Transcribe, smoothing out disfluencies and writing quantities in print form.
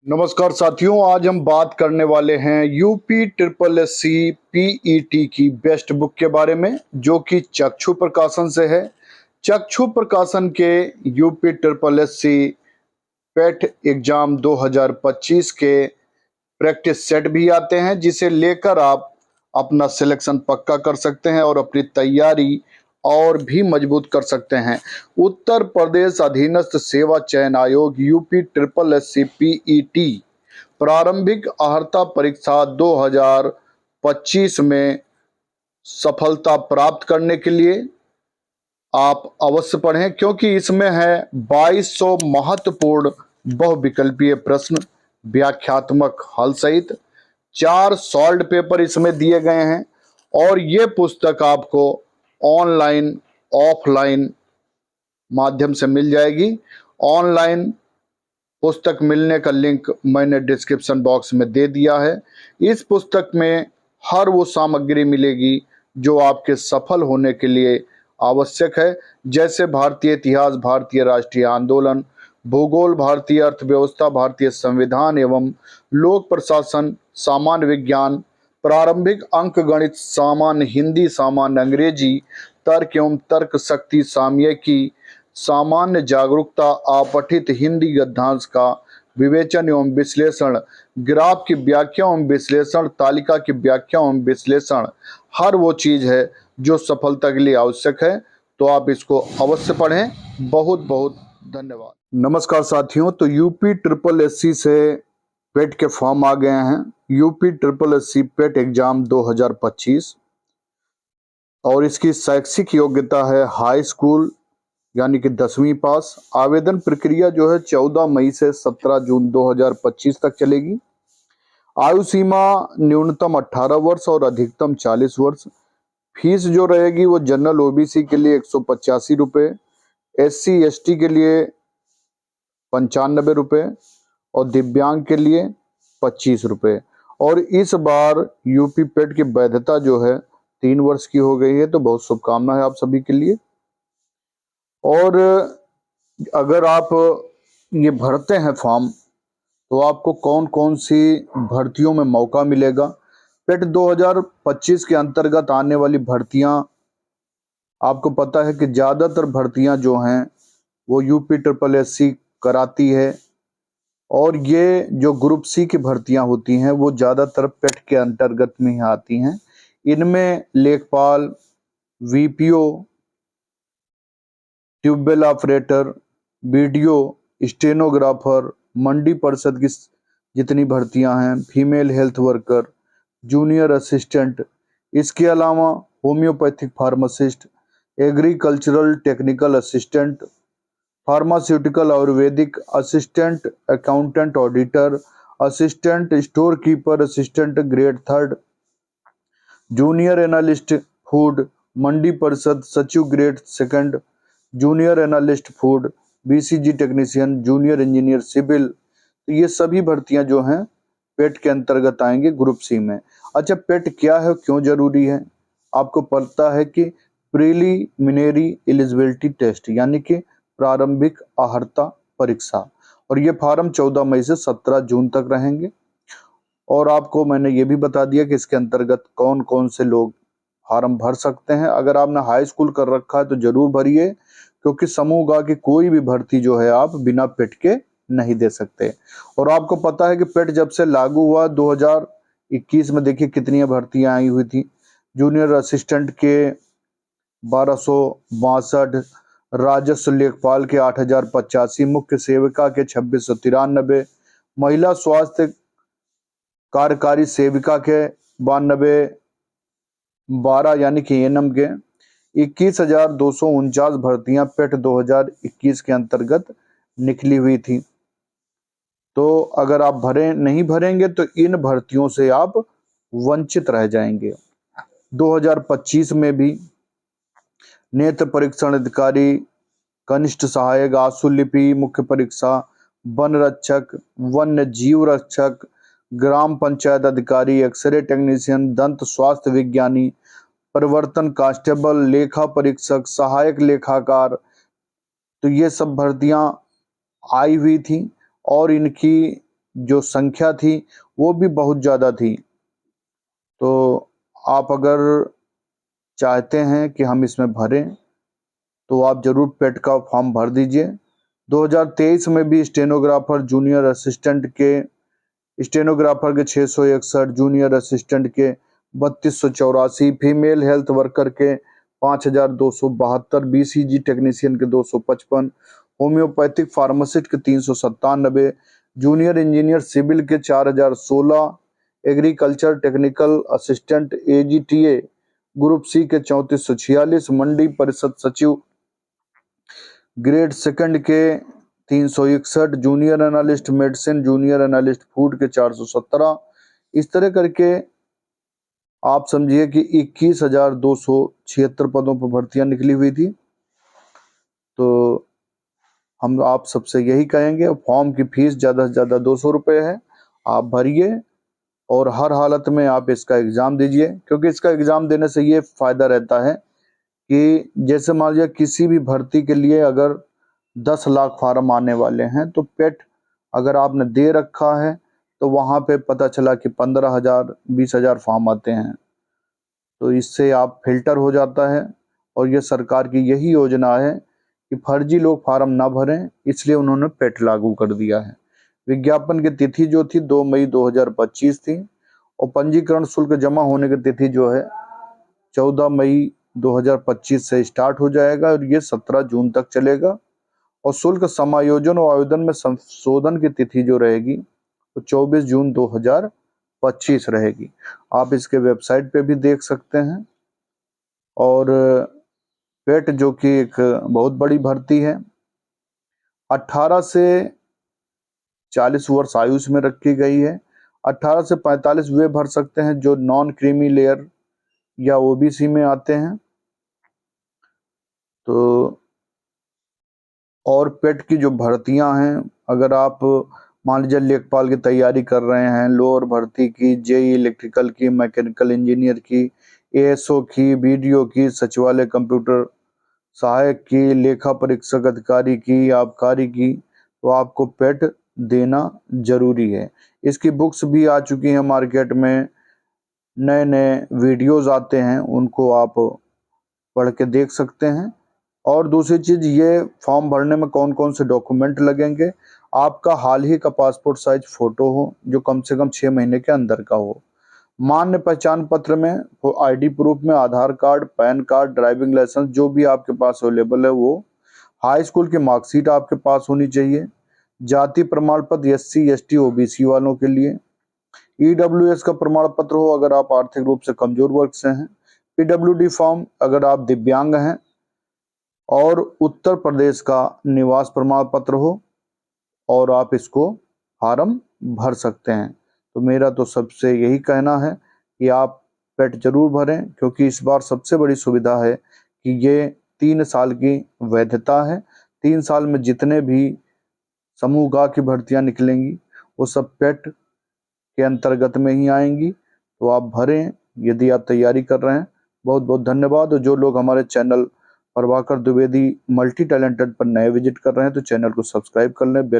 नमस्कार साथियों, आज हम बात करने वाले हैं UP triple S C PET की बेस्ट बुक के बारे में, जो कि चक्षु प्रकाशन से है। चक्षु प्रकाशन के UP triple S C PET exam 2025 के प्रैक्टिस सेट भी आते हैं, जिसे लेकर आप अपना सिलेक्शन पक्का कर सकते हैं और अपनी तैयारी और भी मजबूत कर सकते हैं। उत्तर प्रदेश अधीनस्थ सेवा चयन आयोग UP triple S C PET प्रारंभिक अर्हता परीक्षा 2025 में सफलता प्राप्त करने के लिए आप अवश्य पढ़ें, क्योंकि इसमें है 2200 महत्वपूर्ण बहुविकल्पीय प्रश्न, व्याख्यात्मक हल सहित 4 सॉल्व पेपर इसमें दिए गए हैं। और ये पुस्तक आपको ऑनलाइन ऑफलाइन माध्यम से मिल जाएगी। ऑनलाइन पुस्तक मिलने का लिंक मैंने डिस्क्रिप्शन बॉक्स में दे दिया है। इस पुस्तक में हर वो सामग्री मिलेगी जो आपके सफल होने के लिए आवश्यक है, जैसे भारतीय इतिहास, भारतीय राष्ट्रीय आंदोलन, भूगोल, भारतीय अर्थव्यवस्था, भारतीय संविधान एवं लोक प्रशासन, सामान्य विज्ञान, प्रारंभिक अंक गणित, सामान्य हिंदी, सामान्य अंग्रेजी, तर्क एवं तर्क शक्ति, सामयिकी, सामान्य जागरूकता, अपठित हिंदी गद्यांश का विवेचन एवं विश्लेषण, ग्राफ की व्याख्या एवं विश्लेषण, तालिका की व्याख्या एवं विश्लेषण, हर वो चीज है जो सफलता के लिए आवश्यक है। तो आप इसको अवश्य पढ़ें। बहुत बहुत धन्यवाद। नमस्कार साथियों, तो यूपी ट्रिपल एस सी से पेट के फॉर्म आ गए हैं। UP triple S C PET exam 2025 और इसकी शैक्षिक योग्यता है हाई स्कूल यानी कि 10वीं पास। आवेदन प्रक्रिया जो है 14 मई से 17 जून 2025 तक चलेगी। आयु सीमा न्यूनतम 18 वर्ष और अधिकतम 40 वर्ष। फीस जो रहेगी वो जनरल ओबीसी के लिए 185 रुपये, SC ST के लिए 95 रुपये और दिव्यांग के लिए 25 रुपये। और इस बार यूपी पेट की वैधता जो है 3 वर्ष की हो गई है, तो बहुत शुभकामनाएं आप सभी के लिए। और अगर आप ये भरते हैं फॉर्म, तो आपको कौन कौन सी भर्तियों में मौका मिलेगा। पेट 2025 के अंतर्गत आने वाली भर्तियां, आपको पता है कि ज़्यादातर भर्तियां जो हैं वो यूपी ट्रिपल एस सी कराती है। और ये जो ग्रुप सी की भर्तियां होती हैं वो ज़्यादातर पेट के अंतर्गत में ही आती हैं। इनमें लेखपाल, VPO, tubewell operator, video, stenographer, मंडी परिषद की जितनी भर्तियां हैं, female health worker, junior assistant, इसके अलावा homeopathic pharmacist, agricultural technical assistant, pharmaceutical Ayurvedic assistant, accountant auditor, assistant store keeper, assistant grade 3, junior analyst food, मंडी परिषद सचिव grade 2, junior analyst food, BCG technician, junior engineer civil. तो ये सभी भर्तियां जो हैं पेट के अंतर्गत आएंगे ग्रुप सी में। अच्छा, पेट क्या है, क्यों जरूरी है? आपको पता है कि प्रीलिमिनरी एलिजिबिलिटी टेस्ट यानी कि प्रारंभिक अर्हता परीक्षा, और ये फॉर्म 14 मई से 17 जून तक रहेंगे। और आपको मैंने ये भी बता दिया कि इसके अंतर्गत कौन कौन से लोग फॉर्म भर सकते हैं। अगर आपने हाई स्कूल कर रखा है तो जरूर भरिए, क्योंकि समूह गा की कोई भी भर्ती जो है आप बिना पेट के नहीं दे सकते। और आपको पता है कि पेट जब से लागू हुआ 2021 में, देखिए कितनी भर्तियां आई हुई थी। जूनियर असिस्टेंट के 1262, राजस्व लेखपाल के 8085, मुख्य सेविका के 2693, महिला स्वास्थ्य कार्यकारी सेविका के 9212 यानी कि ANM के 21,249 भर्तियां पेट 2021 के अंतर्गत निकली हुई थी। तो अगर आप नहीं भरेंगे तो इन भर्तियों से आप वंचित रह जाएंगे। 2025 में भी नेत्र परीक्षण अधिकारी, कनिष्ठ सहायक, आशुलिपि, मुख्य परीक्षा, वन रक्षक, वन्य जीव रक्षक, ग्राम पंचायत अधिकारी, एक्सरे टेक्नीशियन, दंत स्वास्थ्य विज्ञानी, परिवर्तन कांस्टेबल, लेखा परीक्षक, सहायक लेखाकार, तो ये सब भर्तियां आई हुई थी। और इनकी जो संख्या थी वो भी बहुत ज़्यादा थी। तो आप अगर चाहते हैं कि हम इसमें भरें तो आप ज़रूर पेट का फॉर्म भर दीजिए। 2023 में भी स्टेनोग्राफर जूनियर असिस्टेंट के 661, जूनियर असिस्टेंट के 3284, फीमेल हेल्थ वर्कर के 5272, बीसीजी टेक्नीशियन के 255, होम्योपैथिक फार्मासिस्ट के 397, जूनियर इंजीनियर सिविल के 4016, agriculture technical assistant AGTA group C के 3446, मंडी परिषद सचिव ग्रेड सेकंड के 361, junior analyst medicine, junior analyst food के 417। इस तरह करके आप समझिए कि 21,276 पदों पर भर्तियां निकली हुई थी। तो हम आप सबसे यही कहेंगे, फॉर्म की फीस ज़्यादा से ज़्यादा 200 रुपये है, आप भरिए और हर हालत में आप इसका एग्ज़ाम दीजिए, क्योंकि इसका एग्ज़ाम देने से ये फ़ायदा रहता है कि जैसे मान लीजिए किसी भी भर्ती के लिए अगर 10 लाख फार्म आने वाले हैं, तो पेट अगर आपने दे रखा है तो वहाँ पे पता चला कि 15,000 20,000 फॉर्म आते हैं, तो इससे आप फिल्टर हो जाता है। और ये सरकार की यही योजना है कि फर्जी लोग फार्म ना भरें, इसलिए उन्होंने पेट लागू कर दिया है। विज्ञापन की तिथि जो थी 2 मई 2025 थी और पंजीकरण शुल्क जमा होने की तिथि जो है 14 मई 2025 से स्टार्ट हो जाएगा और ये 17 जून तक चलेगा। और शुल्क समायोजन और आवेदन में संशोधन की तिथि जो रहेगी तो 24 जून 2025 रहेगी। आप इसके वेबसाइट पे भी देख सकते हैं। और पेट जो कि एक बहुत बड़ी भर्ती है, 18 से 40 वर्ष आयुष में रखी गई है। 18 से 45 वे भर सकते हैं जो नॉन क्रीमी लेयर या ओबीसी में आते हैं। तो और पेट की जो भर्तियां हैं, अगर आप मान लीजिए लेखपाल की तैयारी कर रहे हैं, लोअर भर्ती की, जेई इलेक्ट्रिकल की, मैकेनिकल इंजीनियर की, एएसओ की, बीडीओ की, सचिवालय कंप्यूटर सहायक की, लेखा परीक्षक अधिकारी की, आबकारी की, तो आपको पेट देना जरूरी है। इसकी बुक्स भी आ चुकी हैं मार्केट में, नए नए वीडियोज़ आते हैं, उनको आप पढ़ के देख सकते हैं। और दूसरी चीज़, ये फॉर्म भरने में कौन कौन से डॉक्यूमेंट लगेंगे, आपका हाल ही का पासपोर्ट साइज फ़ोटो हो जो कम से कम 6 महीने के अंदर का हो। मान्य पहचान पत्र में आईडी प्रूफ में Aadhaar card, PAN card, driving licence जो भी आपके पास अवेलेबल है वो, हाई स्कूल की मार्कशीट आपके पास होनी चाहिए, जाति प्रमाण पत्र एससी एसटी ओबीसी वालों के लिए, ईडब्ल्यूएस का प्रमाण पत्र हो अगर आप आर्थिक रूप से कमजोर वर्ग से हैं, पीडब्ल्यूडी फॉर्म अगर आप दिव्यांग हैं, और उत्तर प्रदेश का निवास प्रमाण पत्र हो और आप इसको फार्म भर सकते हैं। तो मेरा तो सबसे यही कहना है कि आप पेट जरूर भरें, क्योंकि इस बार सबसे बड़ी सुविधा है कि ये 3 साल की वैधता है। 3 साल में जितने भी समूह ग की भर्तियां निकलेंगी वो सब पेट के अंतर्गत में ही आएंगी। तो आप भरें यदि आप तैयारी कर रहे हैं। बहुत बहुत धन्यवाद। और जो लोग हमारे channel Prabhakar Dwivedi multi talented पर नए विजिट कर रहे हैं तो चैनल को सब्सक्राइब कर लें, बेल